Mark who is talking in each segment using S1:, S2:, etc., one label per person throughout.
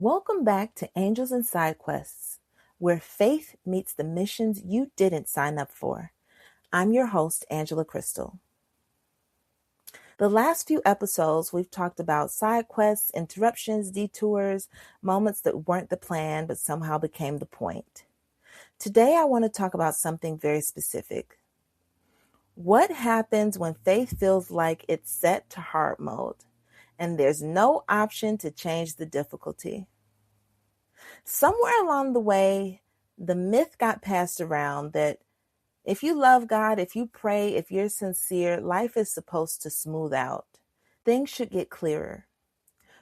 S1: Welcome back to Angels and Side Quests, where faith meets the missions you didn't sign up for. I'm your host, Angela Crystal. The last few episodes, we've talked about side quests, interruptions, detours, moments that weren't the plan but somehow became the point. Today, I want to talk about something very specific. What happens when faith feels like it's set to hard mode and there's no option to change the difficulty? Somewhere along the way, the myth got passed around that if you love God, if you pray, if you're sincere, life is supposed to smooth out. Things should get clearer.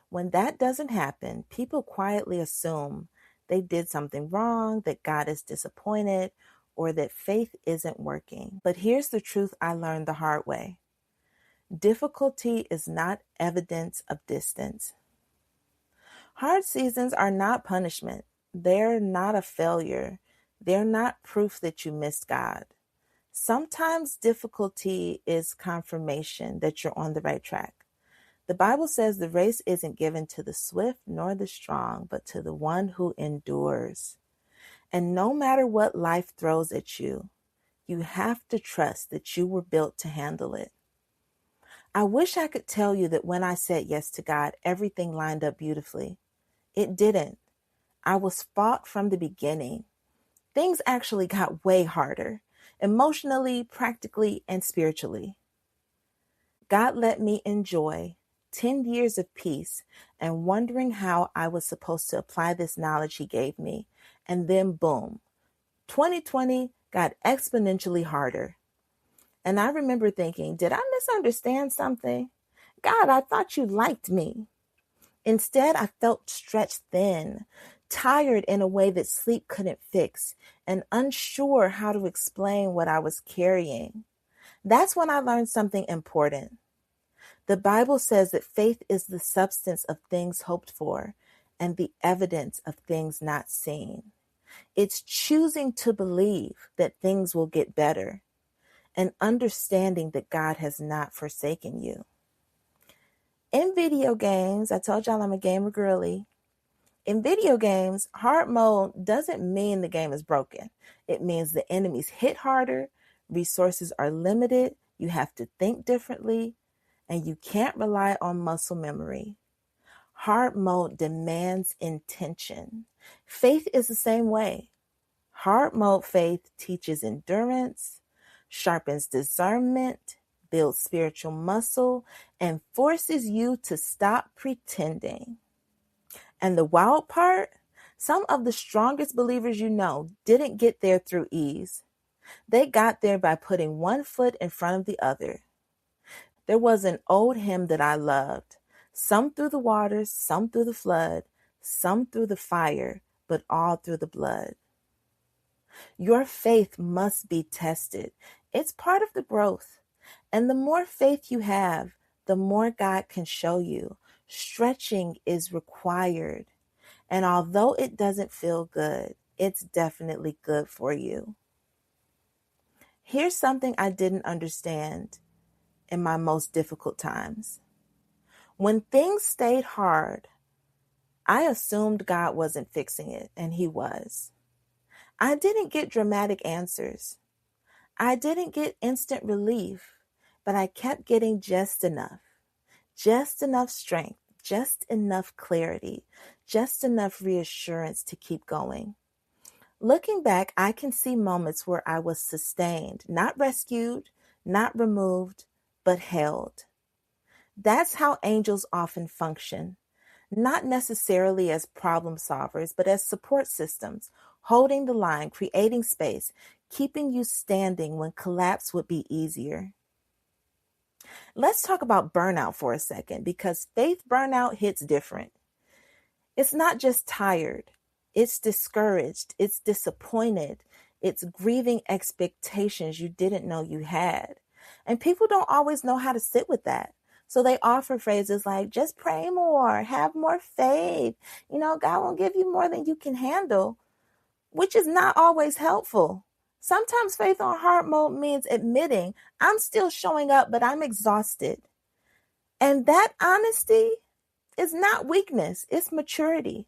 S1: When that doesn't happen, people quietly assume they did something wrong, that God is disappointed, or that faith isn't working. But here's the truth I learned the hard way. Difficulty is not evidence of distance. Hard seasons are not punishment. They're not a failure. They're not proof that you missed God. Sometimes difficulty is confirmation that you're on the right track. The Bible says the race isn't given to the swift nor the strong, but to the one who endures. And no matter what life throws at you, you have to trust that you were built to handle it. I wish I could tell you that when I said yes to God, everything lined up beautifully. It didn't. I was fought from the beginning. Things actually got way harder, emotionally, practically, and spiritually. God let me enjoy 10 years of peace and wondering how I was supposed to apply this knowledge he gave me. And then boom, 2020 got exponentially harder. And I remember thinking, did I misunderstand something? God, I thought you liked me. Instead, I felt stretched thin, tired in a way that sleep couldn't fix, and unsure how to explain what I was carrying. That's when I learned something important. The Bible says that faith is the substance of things hoped for and the evidence of things not seen. It's choosing to believe that things will get better and understanding that God has not forsaken you. In video games, I told y'all I'm a gamer girly. In video games, hard mode doesn't mean the game is broken. It means the enemies hit harder, resources are limited, you have to think differently, and you can't rely on muscle memory. Hard mode demands intention. Faith is the same way. Hard mode faith teaches endurance, sharpens discernment, builds spiritual muscle, and forces you to stop pretending. And the wild part, some of the strongest believers you know didn't get there through ease. They got there by putting one foot in front of the other. There was an old hymn that I loved. Some through the waters, some through the flood, some through the fire, but all through the blood. Your faith must be tested. It's part of the growth. And the more faith you have, the more God can show you. Stretching is required. And although it doesn't feel good, it's definitely good for you. Here's something I didn't understand in my most difficult times. When things stayed hard, I assumed God wasn't fixing it, and he was. I didn't get dramatic answers. I didn't get instant relief, but I kept getting just enough strength, just enough clarity, just enough reassurance to keep going. Looking back, I can see moments where I was sustained, not rescued, not removed, but held. That's how angels often function, not necessarily as problem solvers, but as support systems, holding the line, creating space, keeping you standing when collapse would be easier. Let's talk about burnout for a second, because faith burnout hits different. It's not just tired. It's discouraged. It's disappointed. It's grieving expectations you didn't know you had. And people don't always know how to sit with that. So they offer phrases like, just pray more, have more faith. God won't give you more than you can handle, which is not always helpful. Sometimes faith on hard mode means admitting I'm still showing up, but I'm exhausted. And that honesty is not weakness, it's maturity.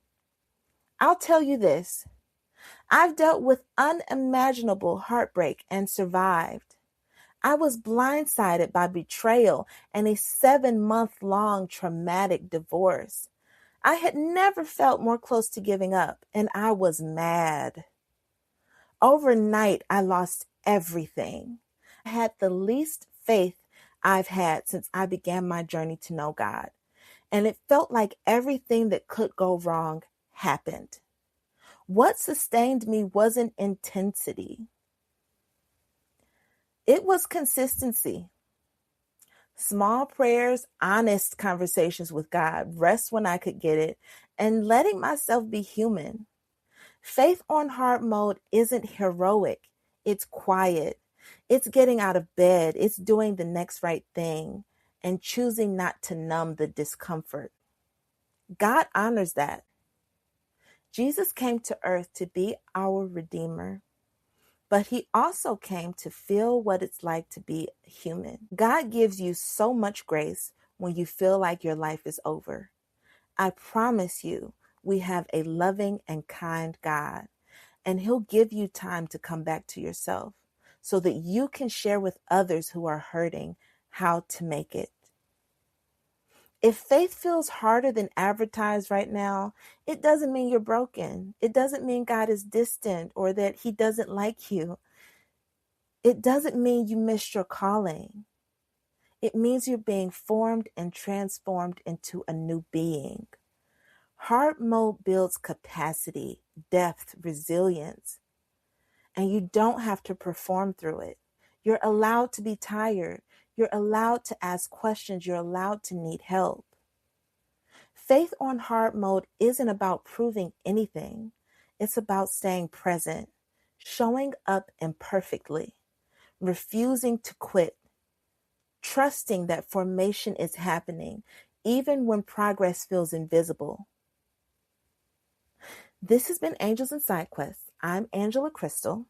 S1: I'll tell you this. I've dealt with unimaginable heartbreak and survived. I was blindsided by betrayal and a 7-month-long traumatic divorce. I had never felt more close to giving up, and I was mad. Overnight, I lost everything. I had the least faith I've had since I began my journey to know God, and it felt like everything that could go wrong happened. What sustained me wasn't intensity. It was consistency. Small prayers, honest conversations with God, rest when I could get it, and letting myself be human. Faith on hard mode isn't heroic. It's quiet. It's getting out of bed. It's doing the next right thing and choosing not to numb the discomfort. God honors that. Jesus came to earth to be our Redeemer, but he also came to feel what it's like to be human. God gives you so much grace when you feel like your life is over. I promise you, we have a loving and kind God, and he'll give you time to come back to yourself so that you can share with others who are hurting how to make it. If faith feels harder than advertised right now, it doesn't mean you're broken. It doesn't mean God is distant or that he doesn't like you. It doesn't mean you missed your calling. It means you're being formed and transformed into a new being. Hard mode builds capacity, depth, resilience, and you don't have to perform through it. You're allowed to be tired. You're allowed to ask questions. You're allowed to need help. Faith on hard mode isn't about proving anything. It's about staying present, showing up imperfectly, refusing to quit, trusting that formation is happening, even when progress feels invisible. This has been Angels and Side Quests. I'm Angela Crystal.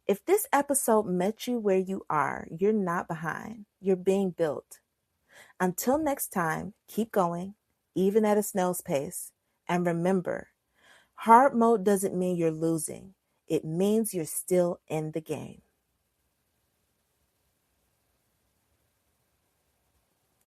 S1: If this episode met you where you are, you're not behind. You're being built. Until next time, keep going, even at a snail's pace. And remember, hard mode doesn't mean you're losing. It means you're still in the game.